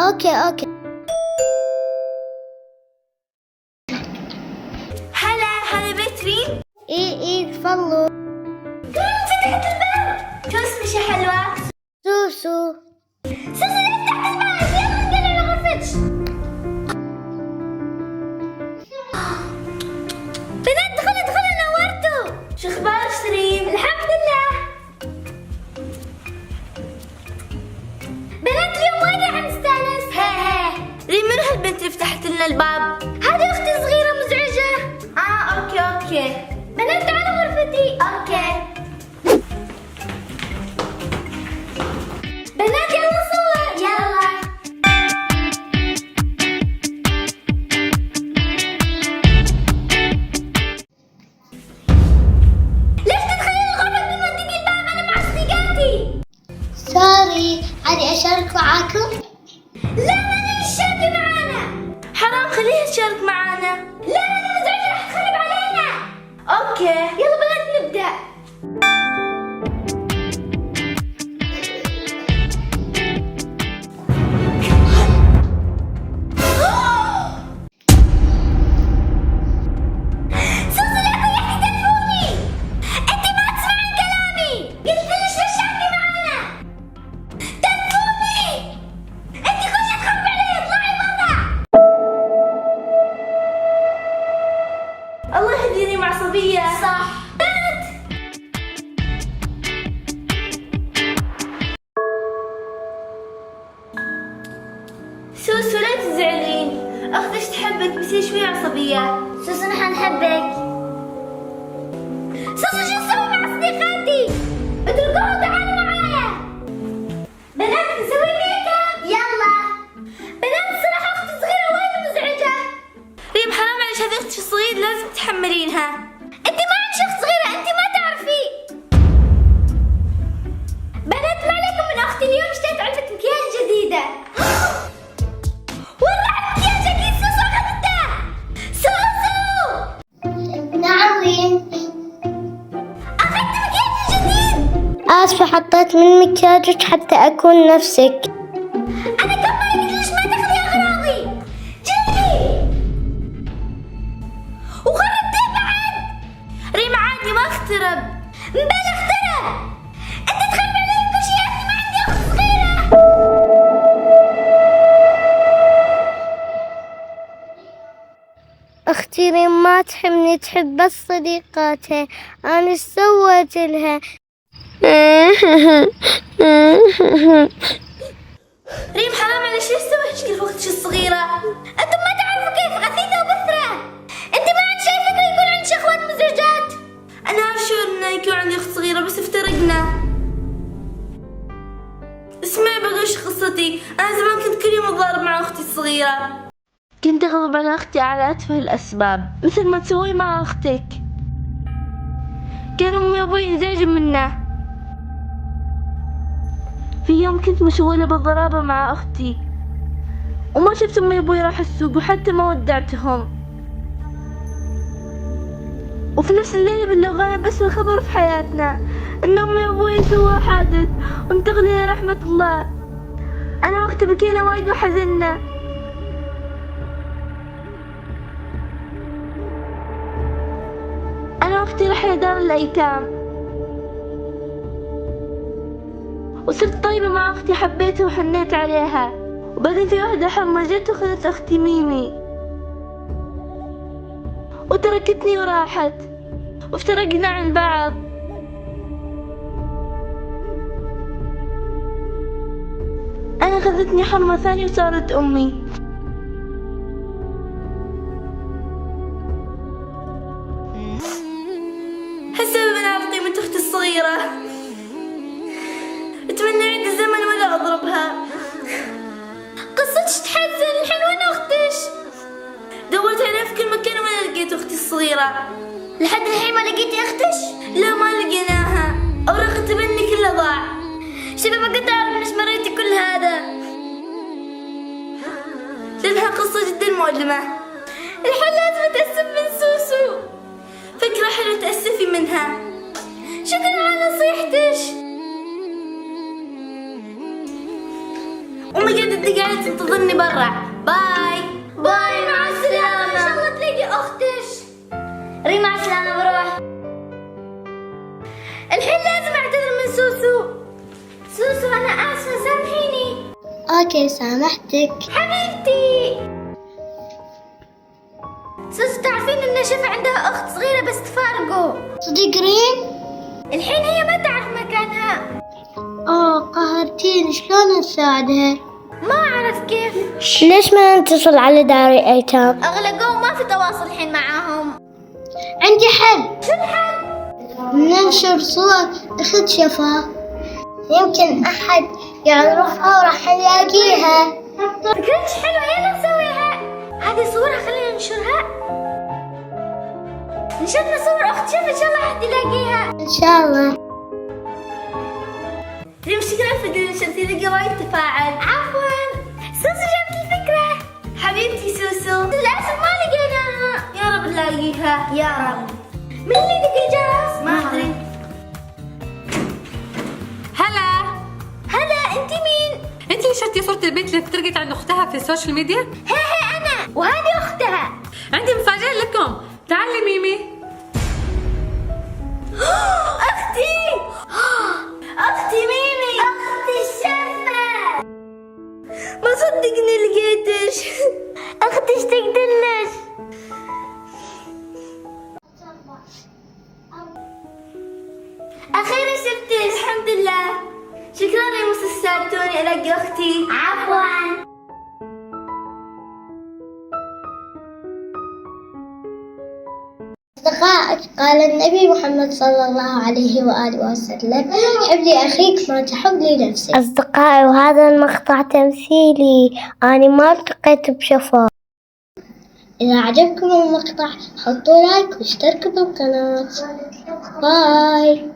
اوكي. هلا بيت ريم. ايه تفضلوا. فتحت الباب. شو اسمك يا حلوة؟ سوسو. سوسو ليه فتحت الباب؟ يلا نقل على غرفتش. بنات دخلوا نورتوا. شو اخبارك ريم؟ الحمد لله. بنات اليوم وين راح نستانس؟ هي ريم من هالبنت اللي فتحت لنا الباب؟ هذه اختي صغيرة مزعجة. اوكي. بنات تعالوا غرفتي. اوكي. بنات يلا نصور. يلا. ليش تدخلين الغرفة بدون ما تدقي الباب؟ أنا مع صديقاتي. سوري، عادي أشارك معاكم؟ لا ما تشاركي معانا. حرام خليها تشارك معانا. لا أنا مزعجة راح تخرب علينا. اوكي يلا بنات نبدأ. الله يهديني معصبية. صح. سوسو لا تزعلين، أختك تحبك بس هي شوي عصبية. سوسو نحن نحبك. سوسو شو نسوي مع صديقاتي؟ اتركوها تعالوا معايا. بنات نسوي ميك اب. يلا. بنات الصراحة أختي صغيرة وايد مزعجة. ريم حرام عليك، هذه أختك الصغيرة لازم تتحملينها. أنت ما عندك أخت صغيرة، أنت ما تعرفي. بنات ما عليكم من أختي، اليوم اشتريت علبة مكياج جديدة. وين راح مكياجك؟ سوسو أخذته. سوسو. نعم ريم. أخذت مكياج جديد. آسفة، حطيت من مكياجك حتى أكون نفسك. أنا كمان قلت ليش ما تاخذي أغراضي؟ جيبي. وخربتيه بعد. ريم عادي ما اخترب. بلا اخترب. أنت تخرب علي كل شيء، أنا ما عندي أخت صغيرة. أختي ريم ما تحبني، تحب بس صديقاتها. أنا إيش سويت لها؟ ريم حرام عليك، ليش سويت كيف أختك الصغيرة؟ أنتم ما تعرفوا كيف غثيثة وبثرة. أنت ما عندك أي فكرة يكون عندك أخوات مزعجات. أنا أعرف شعور إنه يكون عندي أخت صغيرة بس افترقنا. اسمعي بقولش قصتي، أنا زمان كنت كل يوم أتضارب مع أختي الصغيرة. كنت أغضب على أختي على أتفه الأسباب، مثل ما تسوي مع أختك. كانوا أمي وأبوي ينزعجوا منا. في يوم كنت مشغولة بالضرابة مع أختي وما شفت أمي وأبوي راح السوق وحتى ما ودعتهم. وفي نفس الليلة بلغونا بس الخبر في حياتنا إن أمي وأبوي سووا حادث وانتقلوا إلى رحمة الله. أنا وأختي بكينا وايد وحزنا. أنا وأختي رحنا دار الأيتام وصرت طيبة مع أختي، حبيتها وحنيت عليها. وبعدين في واحدة حمى جت وخذت أختي ميمي وتركتني وراحت وافترقنا عن بعض. أنا خذتني حرمة ثانية وصارت أمي. هالسبب أنا أعرف قيمة أختي الصغيرة. أتمنى أعيد الزمن ولا أضربها. قصتش تحزن. الحين وين أختش؟ دورت عليها في كل مكان ولا لقيت أختي الصغيرة. لحد الحين ما لقيتي أختش؟ لا ما لقيناها، أوراق التبني كلها ضاع. شباب ما كنت أعرف إنش مريتي كل هذا، لأنها قصة جدا مؤلمة. الحين لازم أتأسف من سوسو. فكرة حلوة تأسفي منها. شكرا على نصيحتش. أمي قاعدة تقعد تنتظرني برا. باي باي، مع السلامة. إن شاء الله تلاقي أختش. ريم مع السلامة، بروح. الحين لازم أعتذر من سوسو. سوسو أنا آسفة، سامحيني. أوكي سامحتك. حبيبتي سوسو، تعرفين إن شفا عندها أخت صغيرة بس تفارقوا. صديق ريم؟ الحين هي ما تعرف مكانها. قهرتيني، شلون نساعدها؟ ما أعرف كيف. ليش ما نتصل على دار الأيتام؟ أغلقوا وما في تواصل الحين معاهم. عندي حل. شو الحل؟ ننشر صور أخت شفا، يمكن أحد يعرفها وراح نلاقيها. فكرتش حلوة، يلا نسويها. هذه صورها، خلينا ننشرها. نشرنا صور أخت شفا، إن شاء الله حد يلاقيها. إن شاء الله. ريم شكرا في اللي نشرتي لي وايد تفاعل. عفوا، سوسو جابت الفكرة. حبيبتي سوسو، للأسف ما لقيناها. يا رب نلاقيها يا رب. من اللي دق الجرس؟ ما أدري. هلا، أنت مين؟ انت اللي شرتي صورة البنت اللي افترقت عن اختها في السوشيال ميديا؟ هي أنا، وهذه أختها. عندي مفاجأة لكم، تعالي ميمي. أختي أختي ميمي، أختي الشفا. ما صدقني لقيتش. أختي تقدرلش. أخيرا شفتش، الحمد لله. شكرا يا مس، ساعدتوني ألاقي أختي. عفوا. أصدقائك، قال النبي محمد صلى الله عليه وآله وسلم: حب لي أخيك ما تحب لنفسك. أصدقائي، وهذا المقطع تمثيلي، أنا ما التقيت بشفا. إذا عجبكم المقطع حطوا لايك واشتركوا بالقناة. باي.